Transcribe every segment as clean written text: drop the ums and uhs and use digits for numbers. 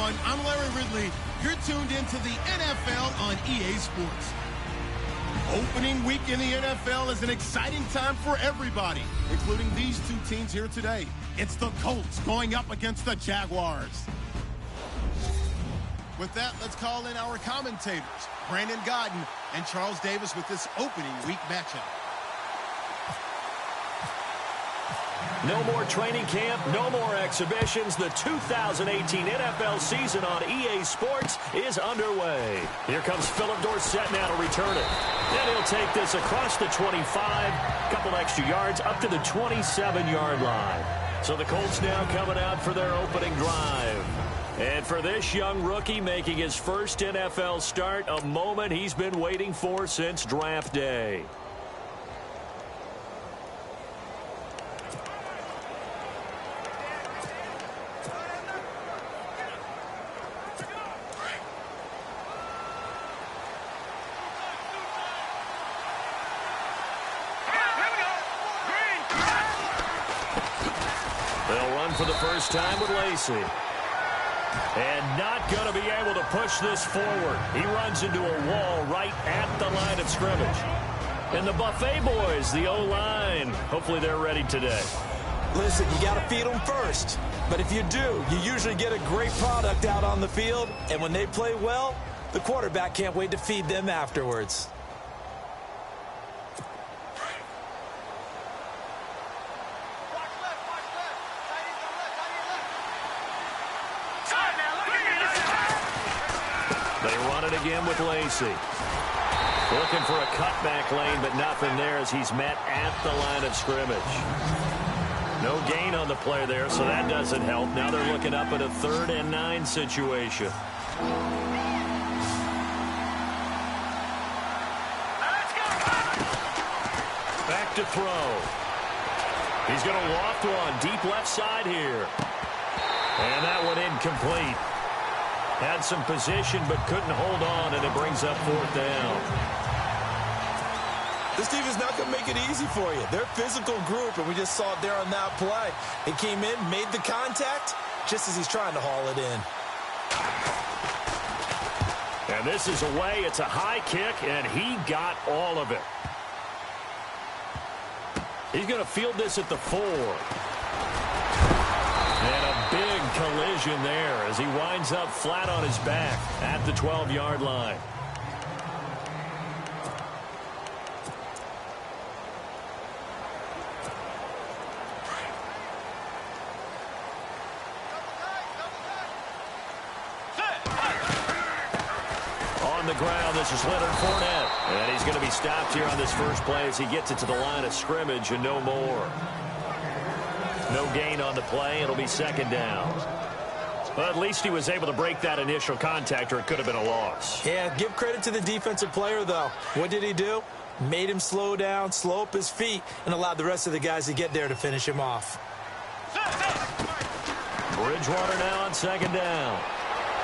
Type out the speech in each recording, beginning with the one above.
everyone. I'm Larry Ridley. You're tuned into the NFL on EA Sports. Opening week in the NFL is an exciting time for everybody, including these two teams here today. It's the Colts going up against the Jaguars. With that, let's call in our commentators, Brandon Godden and Charles Davis, with this opening week matchup. No more training camp, no more exhibitions. The 2018 NFL season on EA Sports is underway. Here comes Philip Dorsett now to return it. And he'll take this across the 25, couple extra yards up to the 27-yard line. So the Colts now coming out for their opening drive. And for this young rookie making his first NFL start, a moment he's been waiting for since draft day. For the first time with Lacey. And not going to be able to push this forward. He runs into a wall right at the line of scrimmage. And the Buffet boys, the O-line, hopefully they're ready today. Listen, you got to feed them first. But if you do, you usually get a great product out on the field. And when they play well, the quarterback can't wait to feed them afterwards. Again with Lacey. Looking for a cutback lane, but nothing there as he's met at the line of scrimmage. No gain on the play there, so that doesn't help. Now they're looking up at a 3rd and 9 situation. Back to throw. He's going to loft one deep left side here. And that one incomplete. Had some position but couldn't hold on, and it brings up 4th down. This team is not going to make it easy for you. They're a physical group, and we just saw it there on that play. He came in, made the contact, just as he's trying to haul it in. And this is away. It's a high kick, and he got all of it. He's going to field this at the 4. And a big collision there as he winds up flat on his back at the 12-yard line. On the ground, this is Leonard Fournette. And he's going to be stopped here on this first play as he gets it to the line of scrimmage and no more. No gain on the play. It'll be 2nd down. But at least he was able to break that initial contact, or it could have been a loss. Yeah, give credit to the defensive player, though. What did he do? Made him slow down, slow up his feet, and allowed the rest of the guys to get there to finish him off. Bridgewater now on 2nd down.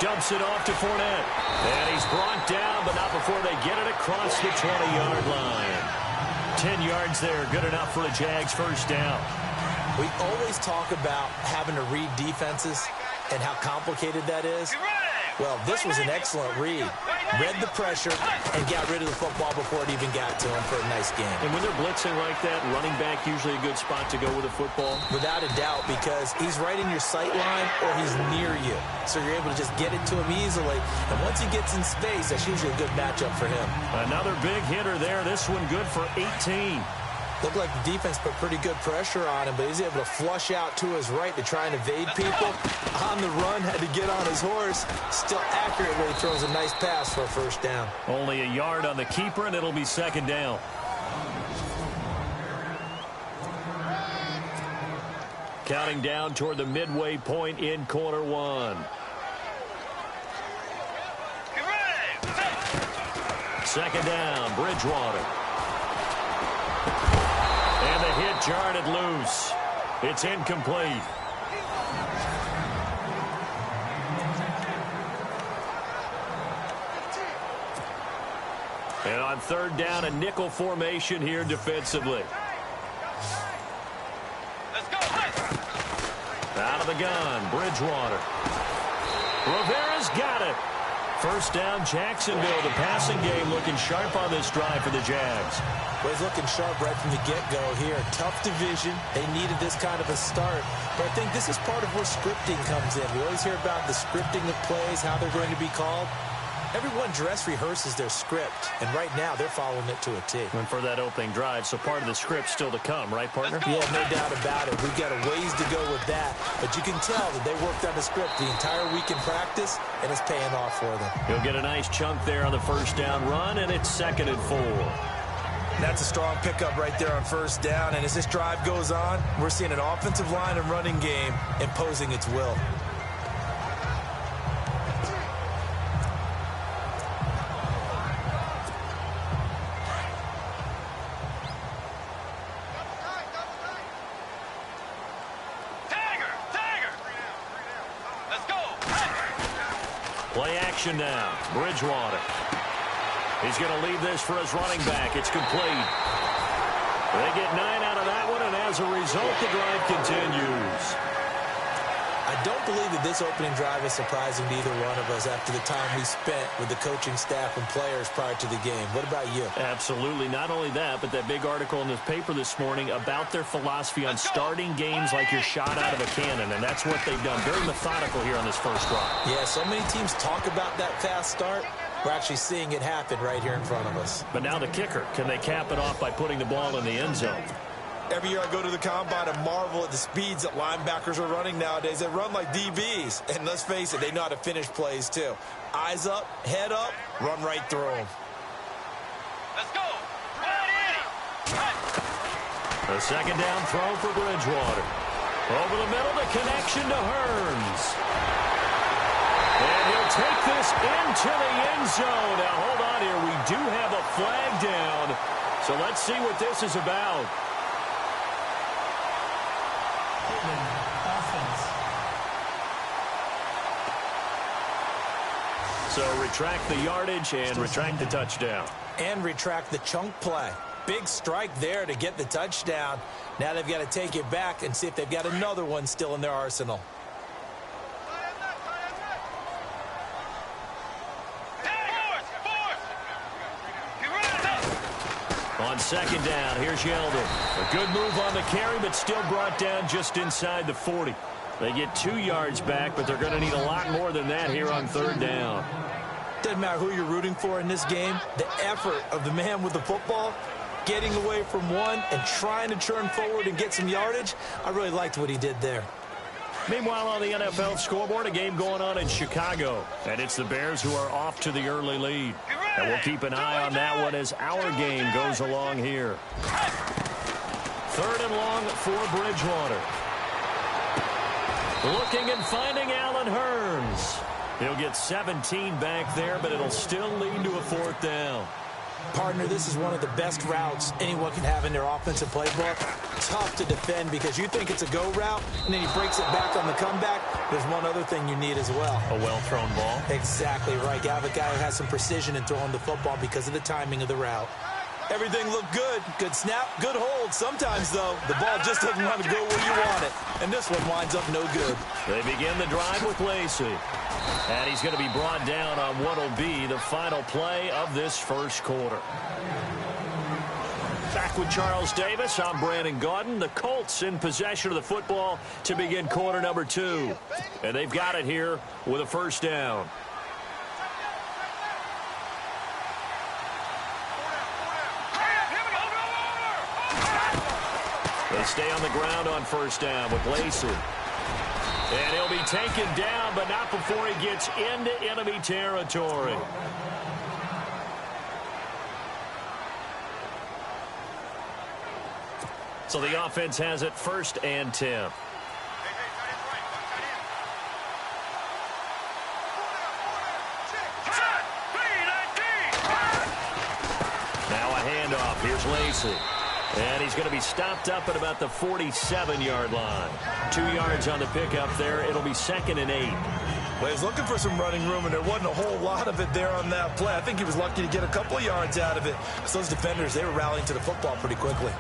Dumps it off to Fournette. And he's brought down, but not before they get it across the 20-yard line. 10 yards there, good enough for a Jags first down. We always talk about having to read defenses and how complicated that is. Well, this was an excellent read. Read the pressure and got rid of the football before it even got to him for a nice game. And when they're blitzing like that, running back usually a good spot to go with a football? Without a doubt, because he's right in your sight line or he's near you. So you're able to just get it to him easily. And once he gets in space, that's usually a good matchup for him. Another big hitter there. This one good for 18. Looked like the defense put pretty good pressure on him, but he's able to flush out to his right to try and evade people. On the run, had to get on his horse. Still accurately throws a nice pass for a first down. Only a yard on the keeper, and it'll be 2nd down. Counting down toward the midway point in quarter 1. Second down, Bridgewater. And the hit jarred it loose. It's incomplete. And on 3rd down, a nickel formation here defensively. Out of the gun, Bridgewater. Rivera's got it. First down, Jacksonville. The passing game looking sharp on this drive for the Jags. Well, he's looking sharp right from the get-go here. Tough division. They needed this kind of a start. But I think this is part of where scripting comes in. We always hear about the scripting of plays, how they're going to be called. Everyone dress rehearses their script, and right now they're following it to a T. And for that opening drive, so part of the script still to come, right, partner? Yeah, no doubt about it. We've got a ways to go with that, but you can tell that they worked on the script the entire week in practice, and it's paying off for them. He'll get a nice chunk there on the first down run, and it's 2nd and 4. That's a strong pickup right there on first down, and as this drive goes on, we're seeing an offensive line and running game imposing its will. Play action now. Bridgewater. He's going to leave this for his running back. It's complete. They get 9 out of that one, and as a result, the drive continues. I don't believe that this opening drive is surprising to either one of us after the time we spent with the coaching staff and players prior to the game. What about you? Absolutely. Not only that, but that big article in this paper this morning about their philosophy on starting games like you're shot out of a cannon, and that's what they've done. Very methodical here on this first drive. Yeah, so many teams talk about that fast start. We're actually seeing it happen right here in front of us. But now the kicker. Can they cap it off by putting the ball in the end zone? Every year I go to the combine and marvel at the speeds that linebackers are running nowadays. They run like DBs. And let's face it, they know how to finish plays too. Eyes up, head up, run right through them. Let's go. A second down throw for Bridgewater. Over the middle, the connection to Hearns. And he'll take this into the end zone. Now, hold on here. We do have a flag down. So let's see what this is about. So retract the yardage and retract the touchdown. And retract the chunk play. Big strike there to get the touchdown. Now they've got to take it back and see if they've got another one still in their arsenal. On second down, here's Yeldon. A good move on the carry, but still brought down just inside the 40. They get 2 yards back, but they're going to need a lot more than that here on third down. Doesn't matter who you're rooting for in this game. The effort of the man with the football, getting away from one and trying to turn forward and get some yardage, I really liked what he did there. Meanwhile, on the NFL scoreboard, a game going on in Chicago. And it's the Bears who are off to the early lead. And we'll keep an eye on that one as our game goes along here. 3rd and long for Bridgewater. Looking and finding Allen Hearns. He'll get 17 back there, but it'll still lead to a 4th down. Partner, this is one of the best routes anyone can have in their offensive playbook. Tough to defend because you think it's a go route, and then he breaks it back on the comeback. There's one other thing you need as well. A well-thrown ball. Exactly right. You have a guy who has some precision in throwing the football because of the timing of the route. Everything looked good. Good snap, good hold. Sometimes, though, the ball just doesn't want to go where you want it. And this one winds up no good. They begin the drive with Lacey. And he's going to be brought down on what will be the final play of this first quarter. Back with Charles Davis, I'm Brandon Gaudin. The Colts in possession of the football to begin quarter number 2. And they've got it here with a first down. They stay on the ground on first down with Lacey. And he'll be taken down, but not before he gets into enemy territory. So the offense has it 1st and 10. Now a handoff. Here's Lacey. And he's going to be stopped up at about the 47-yard line. 2 yards on the pickup there. It'll be 2nd and 8. Well, he's looking for some running room, and there wasn't a whole lot of it there on that play. I think he was lucky to get a couple of yards out of it. So those defenders, they were rallying to the football pretty quickly.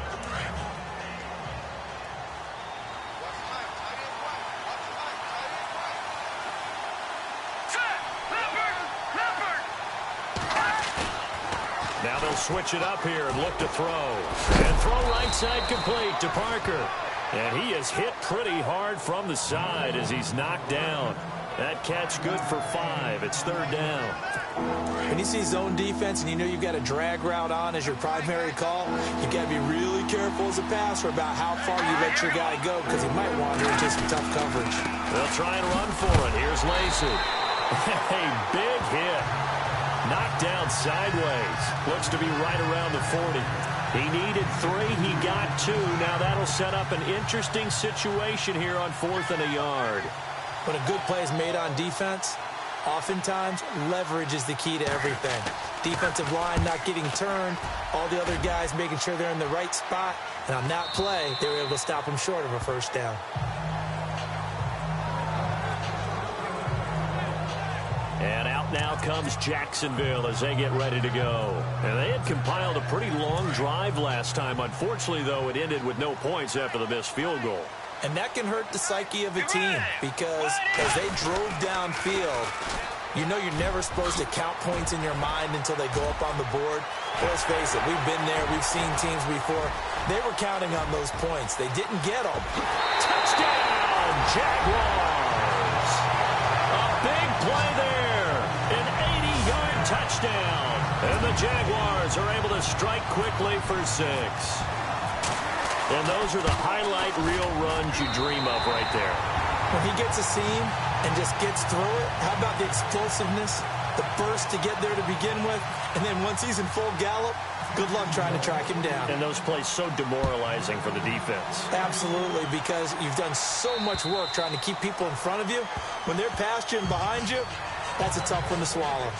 They'll switch it up here and look to throw. And throw right side complete to Parker. And he is hit pretty hard from the side as he's knocked down. That catch good for 5. It's 3rd down. When you see zone defense and you know you've got a drag route on as your primary call, you've got to be really careful as a passer about how far you let your guy go because he might wander into some tough coverage. They'll try and run for it. Here's Lacey. A big hit. Knocked down sideways. Looks to be right around the 40. He needed 3. He got 2. Now that'll set up an interesting situation here on 4th and a yard. When a good play is made on defense, oftentimes leverage is the key to everything. Defensive line not getting turned, all the other guys making sure they're in the right spot, and on that play, they were able to stop them short of a 1st down. And out now comes Jacksonville as they get ready to go. And they had compiled a pretty long drive last time. Unfortunately, though, it ended with no points after the missed field goal. And that can hurt the psyche of a team because as they drove downfield, you know you're never supposed to count points in your mind until they go up on the board. Let's face it, we've been there. We've seen teams before. They were counting on those points. They didn't get them. Touchdown, Jaguars. A big play there. An 80-yard touchdown. And the Jaguars are able to strike quickly for 6. And those are the highlight reel runs you dream of right there. When he gets a seam and just gets through it, how about the explosiveness, the burst to get there to begin with, and then once he's in full gallop, good luck trying to track him down. And those plays so demoralizing for the defense. Absolutely, because you've done so much work trying to keep people in front of you. When they're past you and behind you, that's a tough one to swallow.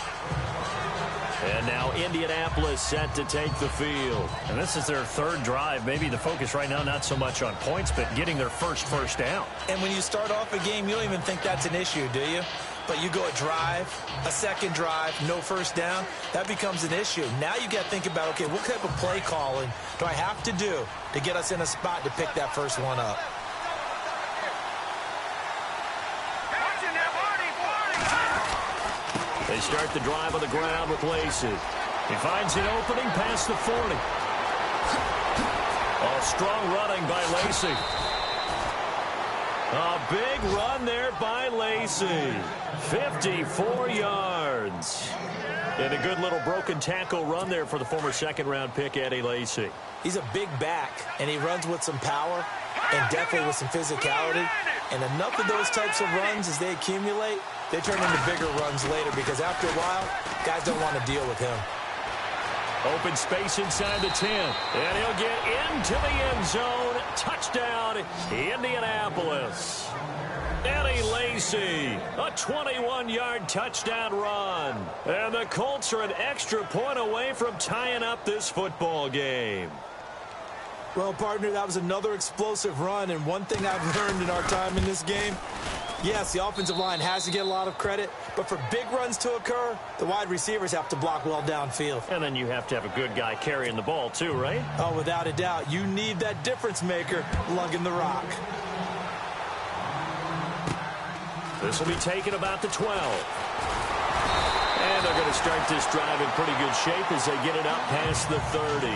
And now Indianapolis set to take the field. And this is their 3rd drive. Maybe the focus right now not so much on points, but getting their first down. And when you start off a game, you don't even think that's an issue, do you? But you go a drive, a 2nd drive, no 1st down, that becomes an issue. Now you got to think about, okay, what type of play calling do I have to do to get us in a spot to pick that first one up? They start the drive on the ground with Lacey. He finds an opening past the 40. Oh, strong running by Lacey. A big run there by Lacey. 54 yards. And a good little broken tackle run there for the former 2nd-round pick, Eddie Lacy. He's a big back, and he runs with some power and definitely with some physicality. And enough of those types of runs, as they accumulate, they turn into bigger runs later because after a while, guys don't want to deal with him. Open space inside the 10. And he'll get into the end zone. Touchdown, Indianapolis. Eddie Lacy, a 21-yard touchdown run. And the Colts are an extra point away from tying up this football game. Well, partner, that was another explosive run. And one thing I've learned in our time in this game, yes, the offensive line has to get a lot of credit, but for big runs to occur, the wide receivers have to block well downfield. And then you have to have a good guy carrying the ball too, right? Oh, without a doubt. You need that difference maker lugging the rock. This will be taken about the 12. And they're going to start this drive in pretty good shape as they get it up past the 30.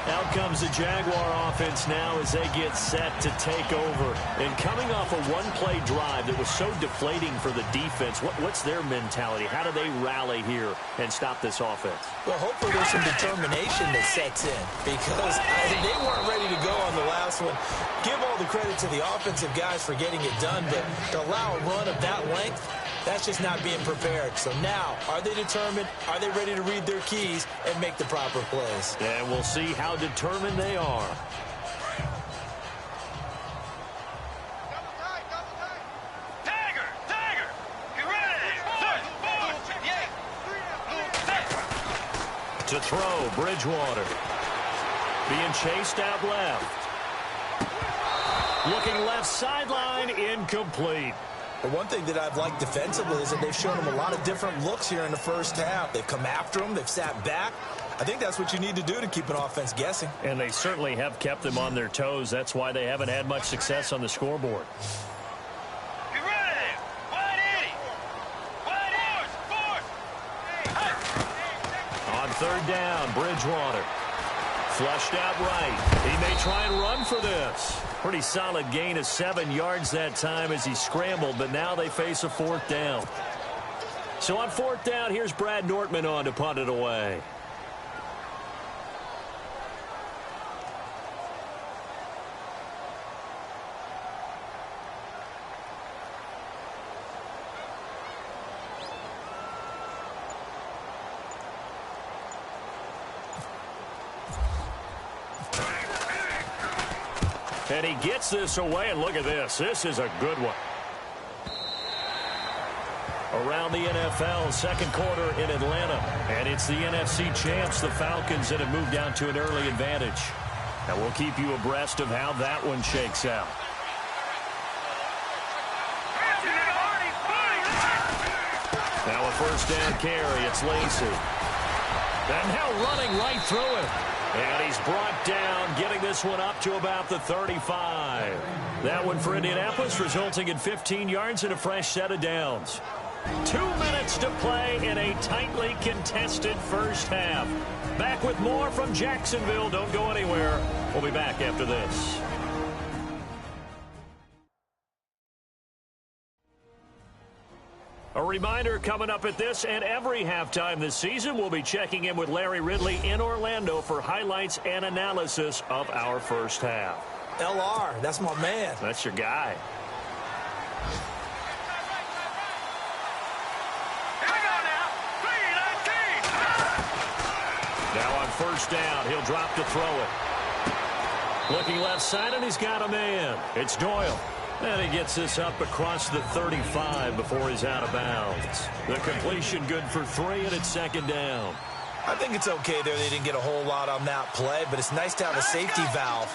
Out comes the Jaguar offense now as they get set to take over. And coming off a one-play drive that was so deflating for the defense, what's their mentality? How do they rally here and stop this offense? Well, hopefully there's some determination that sets in because they weren't ready to go on the last one. Give all the credit to the offensive guys for getting it done, but to allow a run of that length, that's just not being prepared. So now, are they determined? Are they ready to read their keys and make the proper plays? And we'll see how determined they are. Tiger, get ready. To throw, Bridgewater. Being chased out left. Looking left sideline, incomplete. The one thing that I've liked defensively is that they've shown them a lot of different looks here in the first half. They've come after them. They've sat back. I think that's what you need to do to keep an offense guessing. And they certainly have kept them on their toes. That's why they haven't had much success on the scoreboard. Get ready. Wide 80. Wide third down, Bridgewater. Flushed out right. He may try and run for this. Pretty solid gain of 7 yards that time as he scrambled, but now they face a fourth down. So on fourth down, here's Brad Nortman on to punt it away. And he gets this away, and look at this. This is a good one. Around the NFL, second quarter in Atlanta. And it's the NFC champs, the Falcons, that have moved down to an early advantage. And we'll keep you abreast of how that one shakes out. Now a first down carry. It's Lacy. And now running right through it. And he's brought down, getting this one up to about the 35. That one for Indianapolis, resulting in 15 yards and a fresh set of downs. 2 minutes to play in a tightly contested first half. Back with more from Jacksonville. Don't go anywhere. We'll be back after this. A reminder coming up at this and every halftime this season, we'll be checking in with Larry Ridley in Orlando for highlights and analysis of our first half. LR, that's my man. That's your guy. Now on first down, he'll drop to throw it. Looking left side, and he's got a man. It's Doyle. And he gets this up across the 35 before he's out of bounds. The completion good for 3, and it's second down. I think it's okay there. They didn't get a whole lot on that play, but it's nice to have a safety valve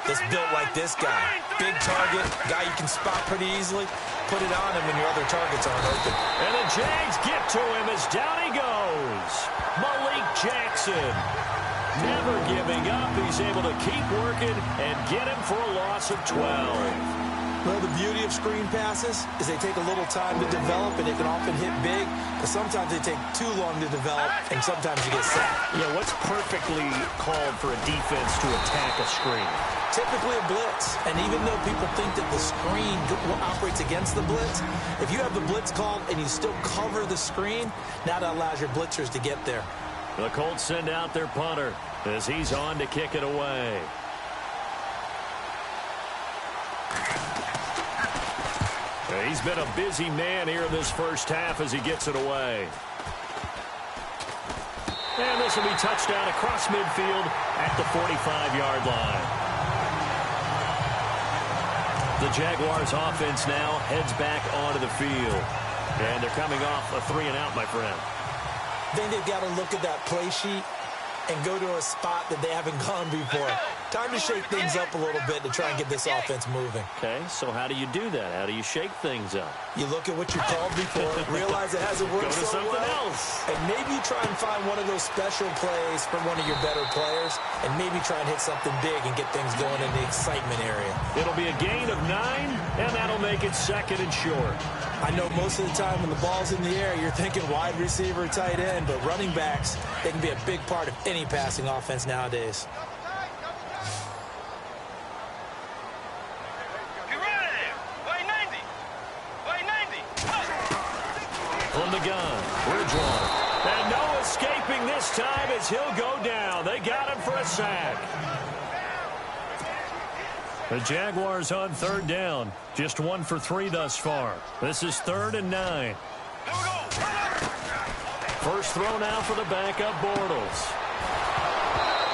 that's built like this guy. Big target, guy you can spot pretty easily. Put it on him when your other targets aren't open. And the Jags get to him as down he goes. Malik Jackson. Never giving up. He's able to keep working and get him for a loss of 12. Well, the beauty of screen passes is they take a little time to develop, and they can often hit big, but sometimes they take too long to develop, and sometimes you get sacked. Yeah, what's perfectly called for a defense to attack a screen? Typically a blitz, and even though people think that the screen operates against the blitz, if you have the blitz called and you still cover the screen, now that allows your blitzers to get there. The Colts send out their punter as he's on to kick it away. He's been a busy man here in this first half as he gets it away. And this will be touchdown across midfield at the 45-yard line. The Jaguars offense now heads back onto the field. And they're coming off a 3-and-out, my friend. I think they've got to look at that play sheet and go to a spot that they haven't gone before. Time to shake things up a little bit to try and get this offense moving. Okay, so how do you do that? How do you shake things up? You look at what you called before, realize it hasn't worked Go to so something well, else. and maybe try and find one of those special plays from one of your better players, and maybe try and hit something big and get things going in the excitement area. It'll be a gain of 9, and that'll make it second and short. I know most of the time when the ball's in the air, you're thinking wide receiver, tight end, but running backs, they can be a big part of any passing offense nowadays. From the gun, Bridgewater. And no escaping this time as he'll go down. They got him for a sack. The Jaguars on third down. Just 1 for 3 thus far. This is 3rd and 9. First throw now for the backup, Bortles.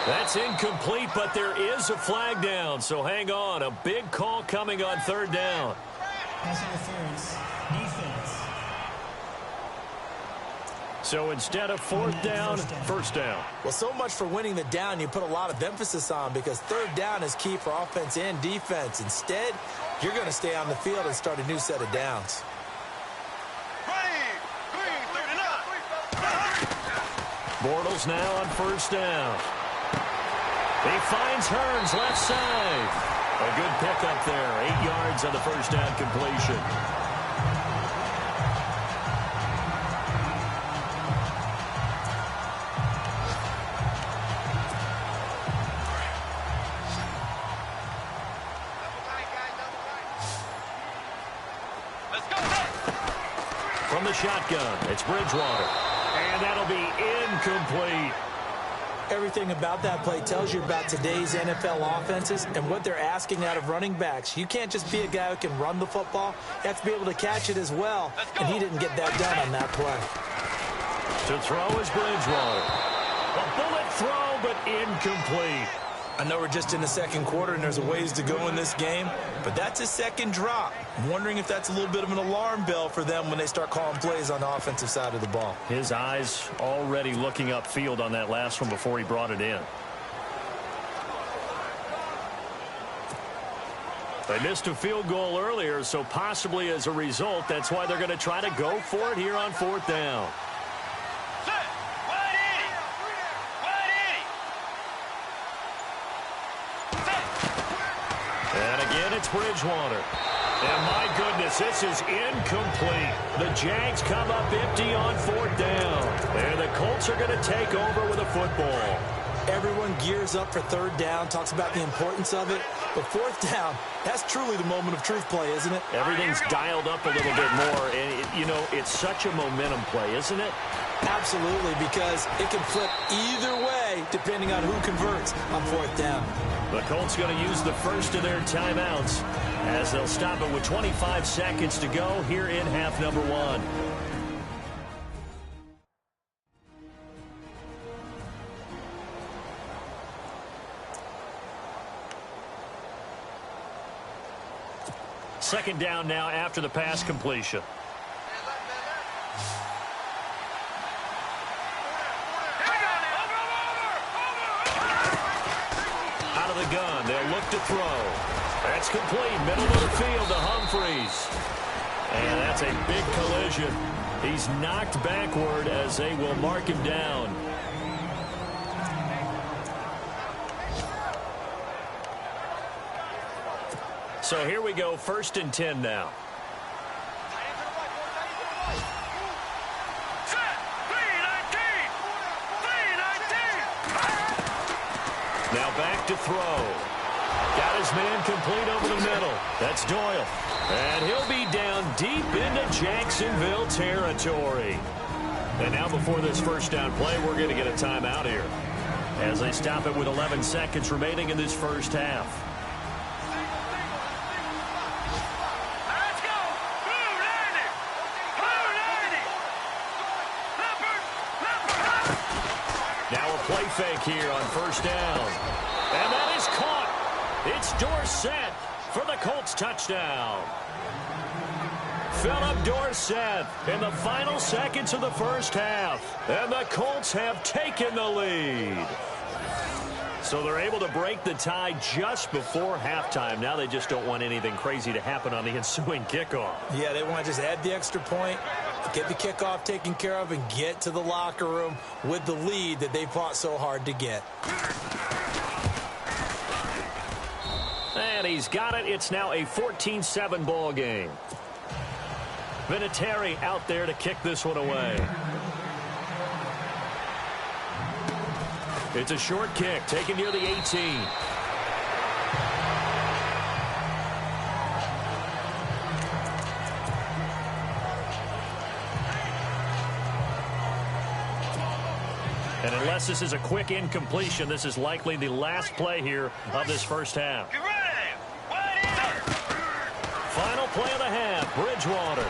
That's incomplete, but there is a flag down, so hang on. A big call coming on third down. Pass interference. Defense. So instead of fourth down, first down. Well, so much for winning the down you put a lot of emphasis on, because third down is key for offense and defense. Instead, you're going to stay on the field and start a new set of downs. Bortles now on first down. He finds Hearns left side. A good pickup there. 8 yards on the first down completion. From the shotgun, it's Bridgewater. And that'll be incomplete. Everything about that play tells you about today's NFL offenses and what they're asking out of running backs. You can't just be a guy who can run the football. You have to be able to catch it as well. And he didn't get that done on that play. To throw is Bridgewater. A bullet throw, but incomplete. I know we're just in the second quarter and there's a ways to go in this game, but that's his second drop. I'm wondering if that's a little bit of an alarm bell for them when they start calling plays on the offensive side of the ball. His eyes already looking upfield on that last one before he brought it in. They missed a field goal earlier, so possibly as a result, that's why they're going to try to go for it here on 4th down. And again, it's Bridgewater. And my goodness, this is incomplete. The Jags come up empty on 4th down. And the Colts are going to take over with a football. Everyone gears up for 3rd down, talks about the importance of it. But 4th down, that's truly the moment of truth play, isn't it? Everything's dialed up a little bit more. And, you know, it's such a momentum play, isn't it? Absolutely, because it can flip either way depending on who converts on 4th down. The Colts going to use the first of their timeouts as they'll stop it with 25 seconds to go here in half number 1. Second down now after the pass completion. Out of the gun, they'll look to throw. That's complete, middle of the field to Humphreys. And that's a big collision. He's knocked backward as they will mark him down. So here we go, 1st and 10 now. Now back to throw. Got his man complete over the middle. That's Doyle. And he'll be down deep into Jacksonville territory. And now before this first down play, we're going to get a timeout here as they stop it with 11 seconds remaining in this first half. Now a play fake here on 1st down. And that is caught. It's Dorsett for the Colts touchdown. Philip Dorsett in the final seconds of the first half. And the Colts have taken the lead. So they're able to break the tie just before halftime. Now they just don't want anything crazy to happen on the ensuing kickoff. Yeah, they want to just add the extra point, get the kickoff taken care of, and get to the locker room with the lead that they fought so hard to get. And he's got it. It's now a 14-7 ball game. Vinatieri out there to kick this one away. It's a short kick, taken near the 18. And unless this is a quick incompletion, this is likely the last play here of this first half. Final play of the half, Bridgewater.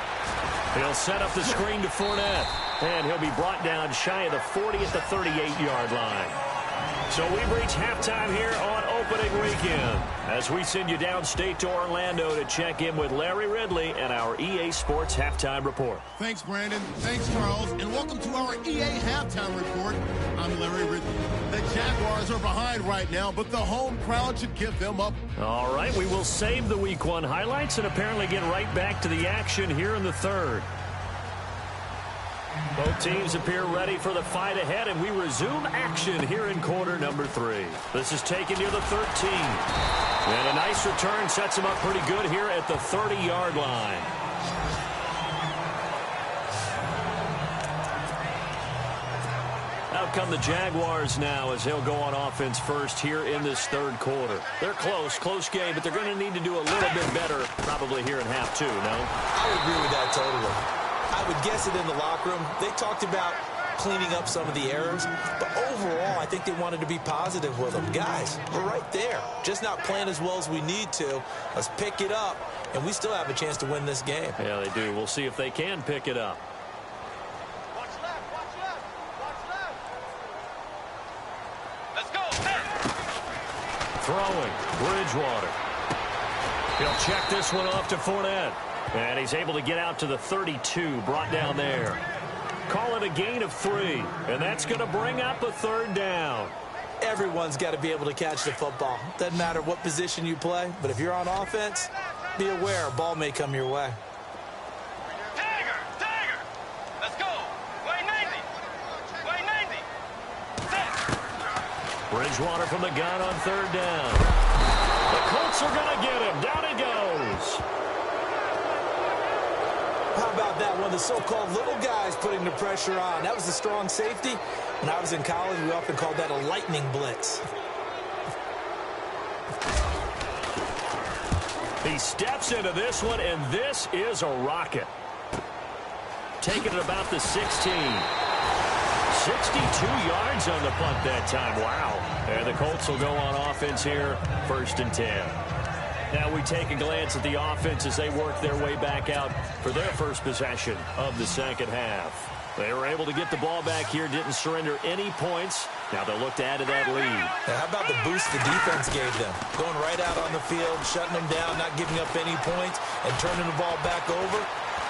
He'll set up the screen to Fournette, and he'll be brought down shy of the 40 at the 38-yard line. So we've reached halftime here on opening weekend as we send you downstate to Orlando to check in with Larry Ridley and our EA Sports Halftime Report. Thanks, Brandon. Thanks, Charles. And welcome to our EA Halftime Report. I'm Larry Ridley. The Jaguars are behind right now, but the home crowd should give them up. All right, we will save the Week 1 highlights and apparently get right back to the action here in the third. Both teams appear ready for the fight ahead, and we resume action here in quarter number 3. This is taken near the 13. And a nice return sets him up pretty good here at the 30-yard line. Out come the Jaguars now as they'll go on offense first here in this third quarter. They're close game, but they're going to need to do a little bit better probably here in half 2, no? I would agree with that totally. I would guess it in the locker room. They talked about cleaning up some of the errors, but overall, I think they wanted to be positive with them. Guys, we're right there. Just not playing as well as we need to. Let's pick it up, and we still have a chance to win this game. Yeah, they do. We'll see if they can pick it up. Watch left, watch left, watch left. Let's go. Throwing, Bridgewater. He'll check this one off to Fournette. And he's able to get out to the 32, brought down there. Call it a gain of 3, and that's going to bring up a third down. Everyone's got to be able to catch the football. Doesn't matter what position you play, but if you're on offense, be aware a ball may come your way. Tiger, Tiger. Let's go. Way 90. Way 90. Set. Bridgewater from the gun on third down. The Colts are going to get him. Down he goes. How about that? One of the so-called little guys putting the pressure on. That was the strong safety. When I was in college, we often called that a lightning blitz. He steps into this one, and this is a rocket. Taking it about the 16. 62 yards on the punt that time. Wow. And the Colts will go on offense here, 1st and 10. Now we take a glance at the offense as they work their way back out for their first possession of the second half. They were able to get the ball back here, didn't surrender any points. Now they'll look to add to that lead. Now, how about the boost the defense gave them? Going right out on the field, shutting them down, not giving up any points, and turning the ball back over.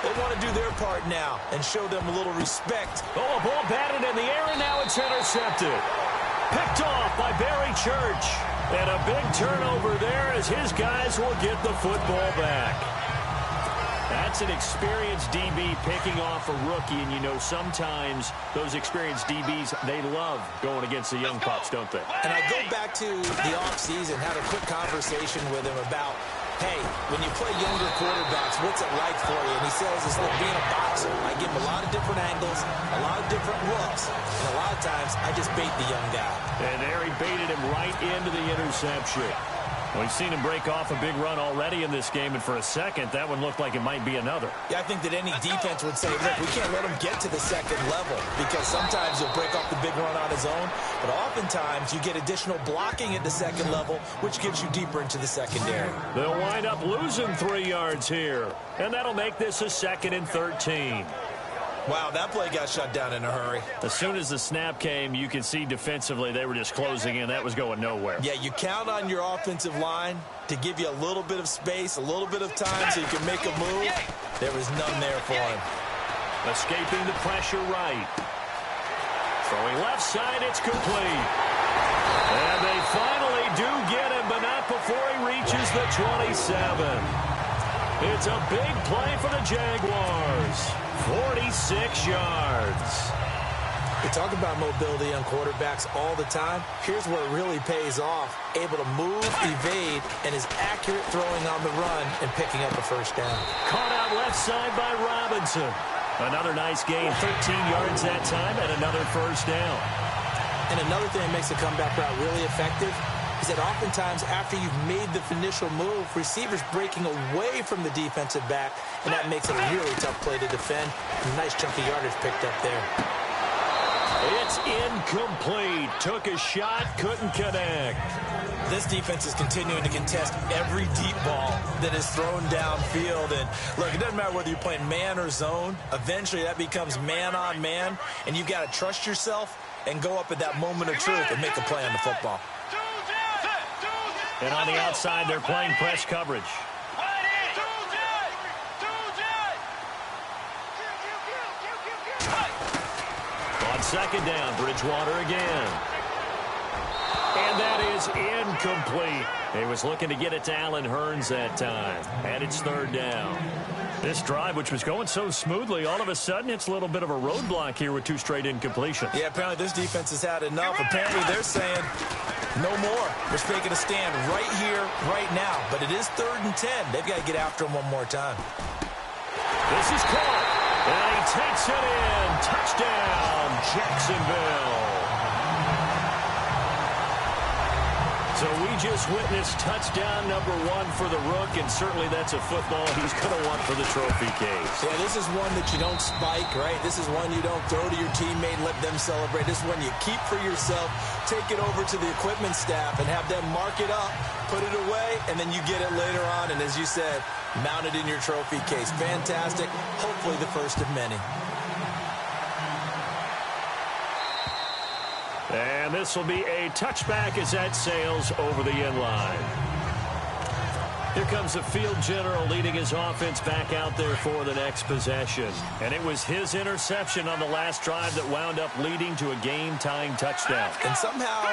They want to do their part now and show them a little respect. Oh, a ball batted in the air, and now it's intercepted. Picked off by Barry Church. And a big turnover there as his guys will get the football back. That's an experienced DB picking off a rookie, and you know sometimes those experienced DBs, they love going against the young pups, don't they? And I go back to the offseason, had a quick conversation with him about, hey, when you play younger quarterbacks, what's it like for you? And he says it's like being a boxer. I give him a lot of different angles, a lot of different looks, and a lot of times I just bait the young guy. And there he baited him right into the interception. We've seen him break off a big run already in this game, and for a second, that one looked like it might be another. Yeah, I think that any defense would say, look, we can't let him get to the second level, because sometimes he'll break off the big run on his own, but oftentimes you get additional blocking at the second level, which gets you deeper into the secondary. They'll wind up losing 3 yards here, and that'll make this a 2nd and 13. Wow, that play got shut down in a hurry. As soon as the snap came, you could see defensively they were just closing in. That was going nowhere. Yeah, you count on your offensive line to give you a little bit of space, a little bit of time so you can make a move. There was none there for him. Escaping the pressure right. Throwing left side, it's complete. And they finally do get him, but not before he reaches the 27. It's a big play for the Jaguars. 46 yards. We talk about mobility on quarterbacks all the time. Here's where it really pays off. Able to move, evade, and is accurate throwing on the run and picking up a first down. Caught out left side by Robinson. Another nice gain, 13 yards that time, and another first down. And another thing that makes the comeback route really effective is that oftentimes after you've made the initial move, receivers breaking away from the defensive back, and that makes it a really tough play to defend. A nice chunk of yardage picked up there. It's incomplete. Took a shot, couldn't connect. This defense is continuing to contest every deep ball that is thrown downfield. And look, it doesn't matter whether you're playing man or zone. Eventually that becomes man on man, and you've got to trust yourself and go up at that moment of truth and make a play on the football. And on the outside, they're playing press coverage. On second down, Bridgewater again. And that is incomplete. He was looking to get it to Allen Hurns that time. And it's third down. This drive, which was going so smoothly, all of a sudden it's a little bit of a roadblock here with 2 straight incompletions. Yeah, apparently this defense has had enough. Apparently they're saying no more. We're taking a stand right here, right now. But it is 3rd and 10. They've got to get after him one more time. This is caught. And he takes it in. Touchdown, Jacksonville. So we just witnessed touchdown number 1 for the Rook, and certainly that's a football he's going to want for the trophy case. Yeah, this is one that you don't spike, right? This is one you don't throw to your teammate and let them celebrate. This is one you keep for yourself, take it over to the equipment staff and have them mark it up, put it away, and then you get it later on, and as you said, mount it in your trophy case. Fantastic. Hopefully the first of many. And this will be a touchback as that sails over the end line. Here comes the field general leading his offense back out there for the next possession. And it was his interception on the last drive that wound up leading to a game-tying touchdown. And somehow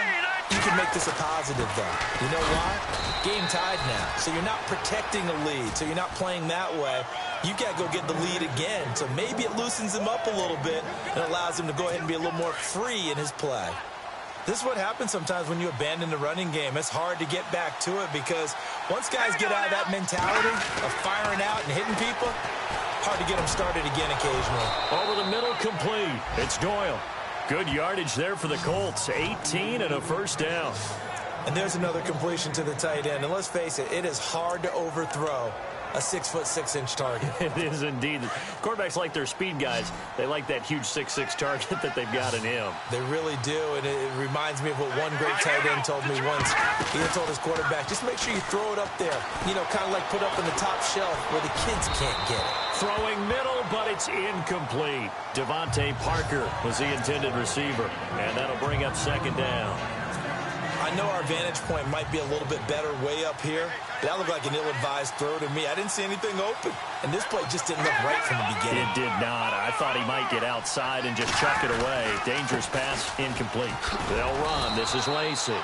you can make this a positive, though. You know why? Game tied now. So you're not protecting a lead. So you're not playing that way. You got to go get the lead again. So maybe it loosens him up a little bit and allows him to go ahead and be a little more free in his play. This is what happens sometimes when you abandon the running game. It's hard to get back to it because once guys get out of that mentality of firing out and hitting people, hard to get them started again occasionally. Over the middle, complete. It's Doyle. Good yardage there for the Colts. 18 and a first down. And there's another completion to the tight end. And let's face it, it is hard to overthrow a 6'6" target. It is indeed. Quarterbacks like their speed guys. They like that huge 6'6" target that they've got in him. They really do, and it reminds me of what one great tight end told me once. He had told his quarterback, just make sure you throw it up there. You know, kind of like put up in the top shelf where the kids can't get it. Throwing middle, but it's incomplete. Devontae Parker was the intended receiver, and that'll bring up second down. I know our vantage point might be a little bit better way up here, but that looked like an ill-advised throw to me. I didn't see anything open, and this play just didn't look right from the beginning. It did not. I thought he might get outside and just chuck it away. Dangerous pass, incomplete. They'll run. This is Lacey.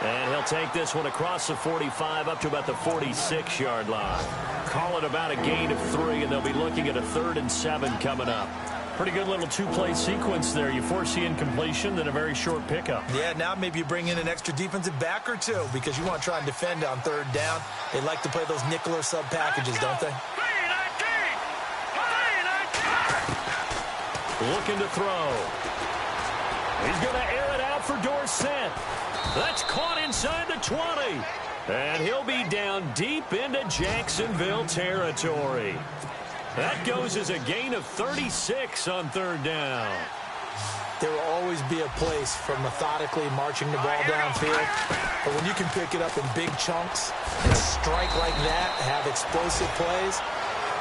And he'll take this one across the 45 up to about the 46-yard line. Call it about a gain of 3, and they'll be looking at a 3rd and 7 coming up. Pretty good little two-play sequence there. You force the incompletion, then a very short pickup. Yeah, now maybe you bring in an extra defensive back or two because you want to try and defend on 3rd down. They like to play those nickel or sub packages, don't they? Looking to throw. He's going to air it out for Dorsett. That's caught inside the 20. And he'll be down deep into Jacksonville territory. That goes as a gain of 36 on 3rd down. There will always be a place for methodically marching the ball downfield. But when you can pick it up in big chunks and strike like that, have explosive plays,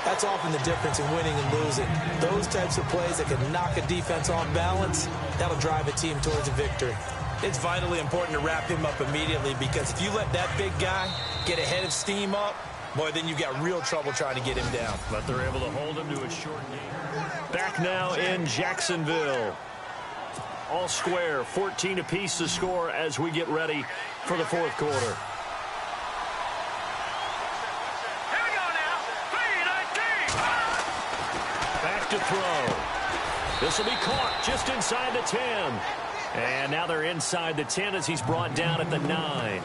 that's often the difference in winning and losing. Those types of plays that can knock a defense off balance, that'll drive a team towards a victory. It's vitally important to wrap him up immediately because if you let that big guy get a head of steam up, boy, then you've got real trouble trying to get him down. But they're able to hold him to a short game. Back now in Jacksonville. All square, 14 apiece to score as we get ready for the 4th quarter. Here we go now. 3-19. Back to throw. This will be caught just inside the 10. And now they're inside the 10 as he's brought down at the 9.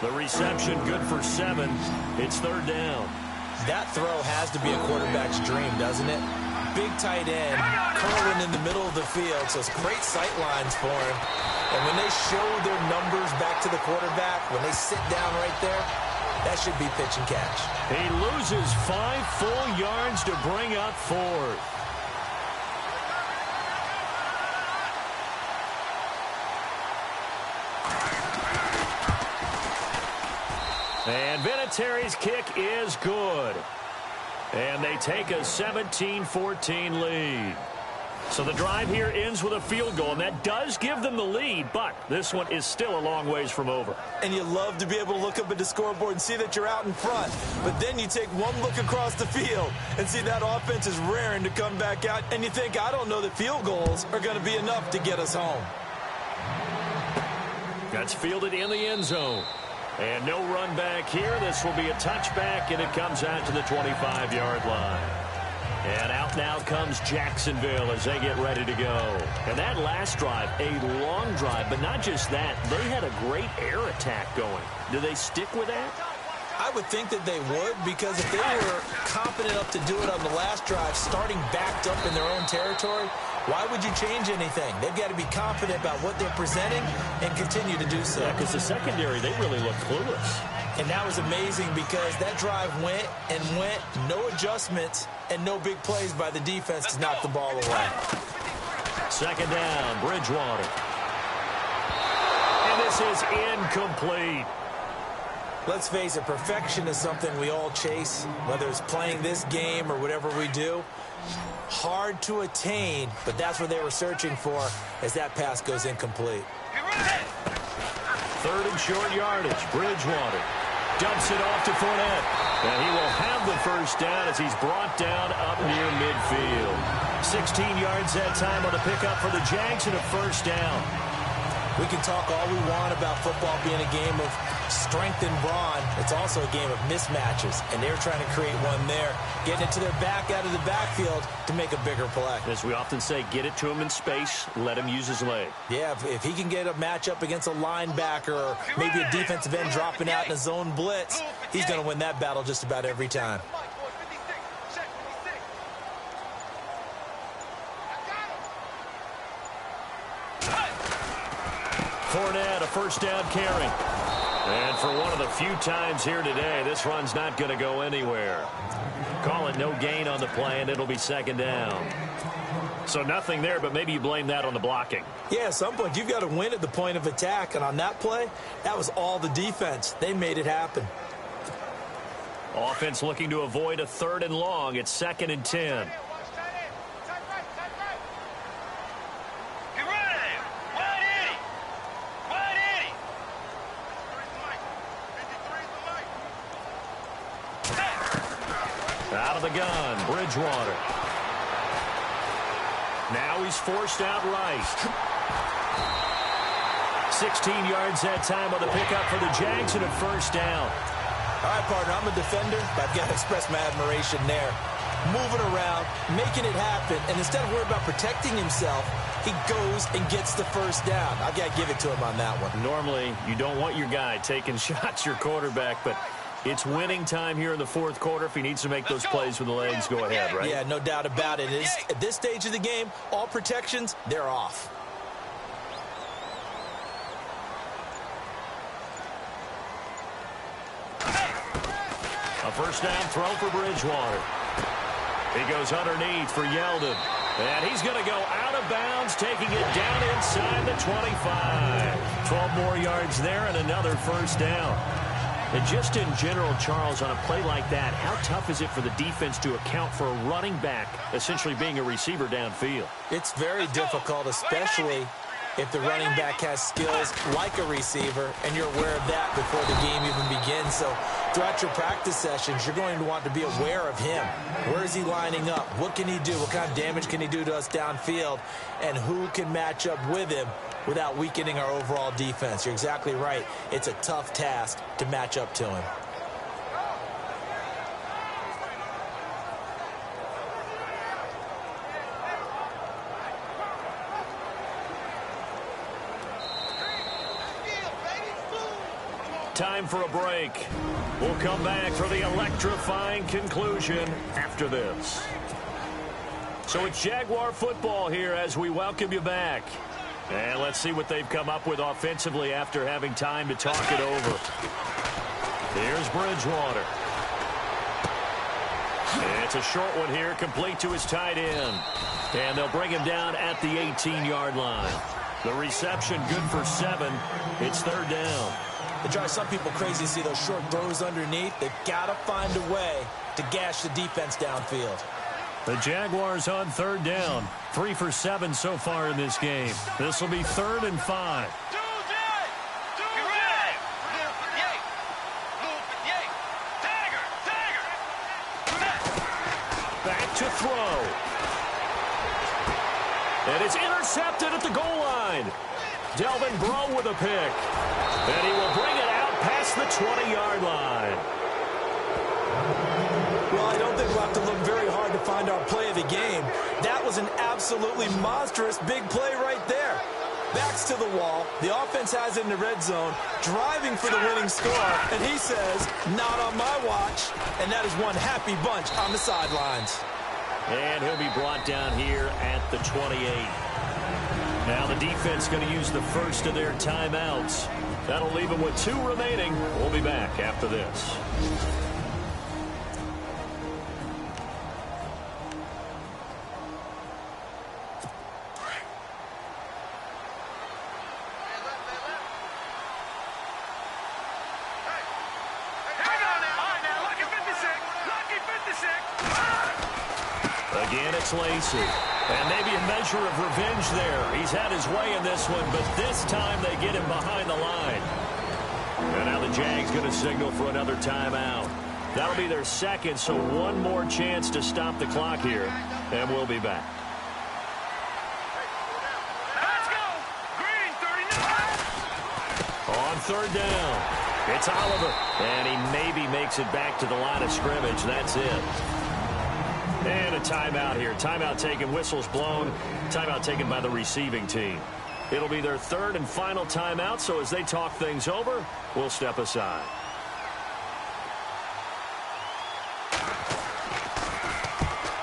The reception good for 7. It's 3rd down. That throw has to be a quarterback's dream, doesn't it? Big tight end, curling in the middle of the field, so it's great sight lines for him. And when they show their numbers back to the quarterback, when they sit down right there, that should be pitch and catch. He loses 5 full yards to bring up 4th. And Vinatieri's kick is good. And they take a 17-14 lead. So the drive here ends with a field goal, and that does give them the lead, but this one is still a long ways from over. And you love to be able to look up at the scoreboard and see that you're out in front. But then you take one look across the field and see that offense is raring to come back out, and you think, I don't know that field goals are going to be enough to get us home. That's fielded in the end zone. And no run back here. This will be a touchback, and it comes out to the 25-yard line. And out now comes Jacksonville as they get ready to go. And that last drive, a long drive, but not just that. They had a great air attack going. Do they stick with that? I would think that they would, because if they were confident enough to do it on the last drive, starting backed up in their own territory, Why would you change anything? They've got to be confident about what they're presenting and continue to do so. Yeah, because the secondary, they really look clueless. And that was amazing because that drive went and went, no adjustments, and no big plays by the defense to knock the ball away. Second down, Bridgewater. And this is incomplete. Let's face it, perfection is something we all chase, whether it's playing this game or whatever we do. Hard to attain, but that's what they were searching for as that pass goes incomplete. Third and short yardage, Bridgewater dumps it off to Fournette. And he will have the first down as he's brought down up near midfield. 16 yards that time on the pickup for the Jags and a first down. We can talk all we want about football being a game of strength and brawn. It's also a game of mismatches, and they're trying to create one there, getting it to their back out of the backfield to make a bigger play. As we often say, get it to him in space, let him use his leg. Yeah, if he can get a matchup against a linebacker or maybe a defensive end dropping out in a zone blitz, he's going to win that battle just about every time. Fournette, a first down carry. And for one of the few times here today, this run's not going to go anywhere. Call it no gain on the play, and it'll be second down. So nothing there, but maybe you blame that on the blocking. Yeah, at some point, you've got to win at the point of attack. And on that play, that was all the defense. They made it happen. Offense looking to avoid a third and long. It's 2nd and 10. Out of the gun, Bridgewater. Now he's forced out right. 16 yards that time on the pickup for the Jags and a first down. All right, partner, I'm a defender, but I've got to express my admiration there. Moving around, making it happen, and instead of worrying about protecting himself, he goes and gets the first down. I've got to give it to him on that one. Normally, you don't want your guy taking shots, your quarterback, but it's winning time here in the fourth quarter. If he needs to make those plays with the legs, go ahead, right? Yeah, no doubt about it. At this stage of the game, all protections, they're off. A first down throw for Bridgewater. He goes underneath for Yeldon. And he's going to go out of bounds, taking it down inside the 25. 12 more yards there and another first down. And just in general, Charles, on a play like that, how tough is it for the defense to account for a running back essentially being a receiver downfield? It's very difficult, especially if the running back has skills like a receiver, and you're aware of that before the game even begins. So throughout your practice sessions, you're going to want to be aware of him. Where is he lining up? What can he do? What kind of damage can he do to us downfield? And who can match up with him without weakening our overall defense? You're exactly right. It's a tough task to match up to him. Time for a break. We'll come back for the electrifying conclusion after this. So it's Jaguar football here as we welcome you back. And let's see what they've come up with offensively after having time to talk it over. Here's Bridgewater. And it's a short one here, complete to his tight end. And they'll bring him down at the 18-yard line. The reception good for 7. It's third down. It drives some people crazy to see those short throws underneath. They've got to find a way to gash the defense downfield. The Jaguars on third down. 3 for 7 so far in this game. This will be 3rd and 5. Back to throw. And it's intercepted at the goal line. Delvin Breaux with a pick. And he will bring it out past the 20-yard line. Well, I don't think we'll have to look very hard to find our play of the game. That was an absolutely monstrous big play right there. Backs to the wall. The offense has it in the red zone, driving for the winning score. And he says, not on my watch. And that is one happy bunch on the sidelines. And he'll be brought down here at the 28. Now the defense going to use the first of their timeouts. That'll leave them with 2 remaining. We'll be back after this. Again, it's Lacey. And maybe a measure of revenge there. He's had his way in this one, but this time they get him behind the line. And now the Jags going to signal for another timeout. That'll be their second, so one more chance to stop the clock here. And we'll be back. Let's go! Green, 39! On third down, it's Oliver. And he maybe makes it back to the line of scrimmage. That's it. And a timeout here. Timeout taken, whistles blown. Timeout taken by the receiving team. It'll be their third and final timeout, so as they talk things over, we'll step aside.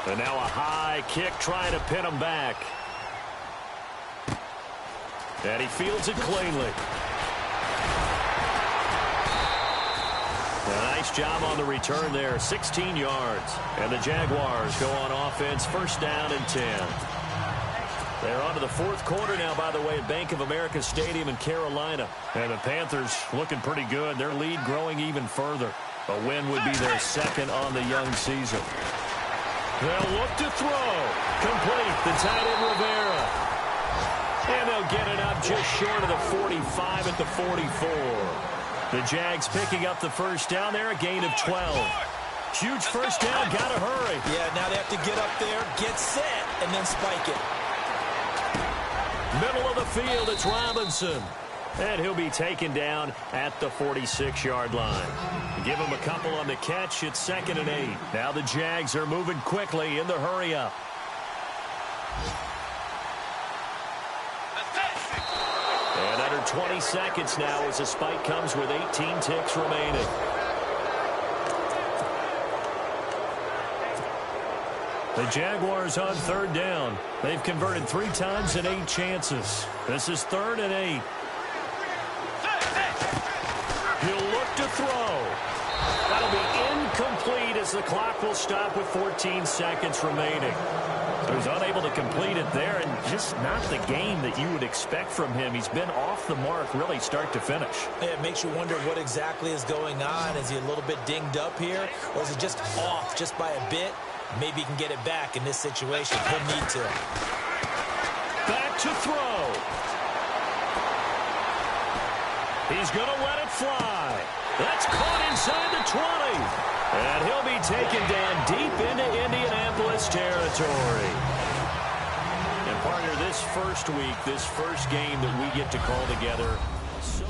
And now a high kick trying to pin him back. And he fields it cleanly. A nice job on the return there, 16 yards. And the Jaguars go on offense, first down and 10. They're on to the fourth quarter now, by the way, at Bank of America Stadium in Carolina. And the Panthers looking pretty good. Their lead growing even further. A win would be their second on the young season. They'll look to throw. Complete, the tight end Rivera. And they'll get it up just short of the 45 at the 44. The Jags picking up the first down there, a gain of 12. Huge first down, got to hurry. Yeah, now they have to get up there, get set, and then spike it. Middle of the field, it's Robinson. And he'll be taken down at the 46-yard line. Give him a couple on the catch, it's 2nd and 8. Now the Jags are moving quickly in the hurry-up. And under 20 seconds now as the spike comes with 18 ticks remaining. The Jaguars on third down. They've converted 3 times in 8 chances. This is 3rd and 8. He'll look to throw. That'll be incomplete as the clock will stop with 14 seconds remaining. He was unable to complete it there, and just not the game that you would expect from him. He's been off the mark really start to finish. It makes you wonder what exactly is going on. Is he a little bit dinged up here, or is it just off just by a bit? Maybe he can get it back in this situation. He'll need to. Back to throw. He's going to let it fly. That's caught inside the 20. And he'll be taken down deep into Indianapolis territory. And partner, this first week, this first game that we get to call together, so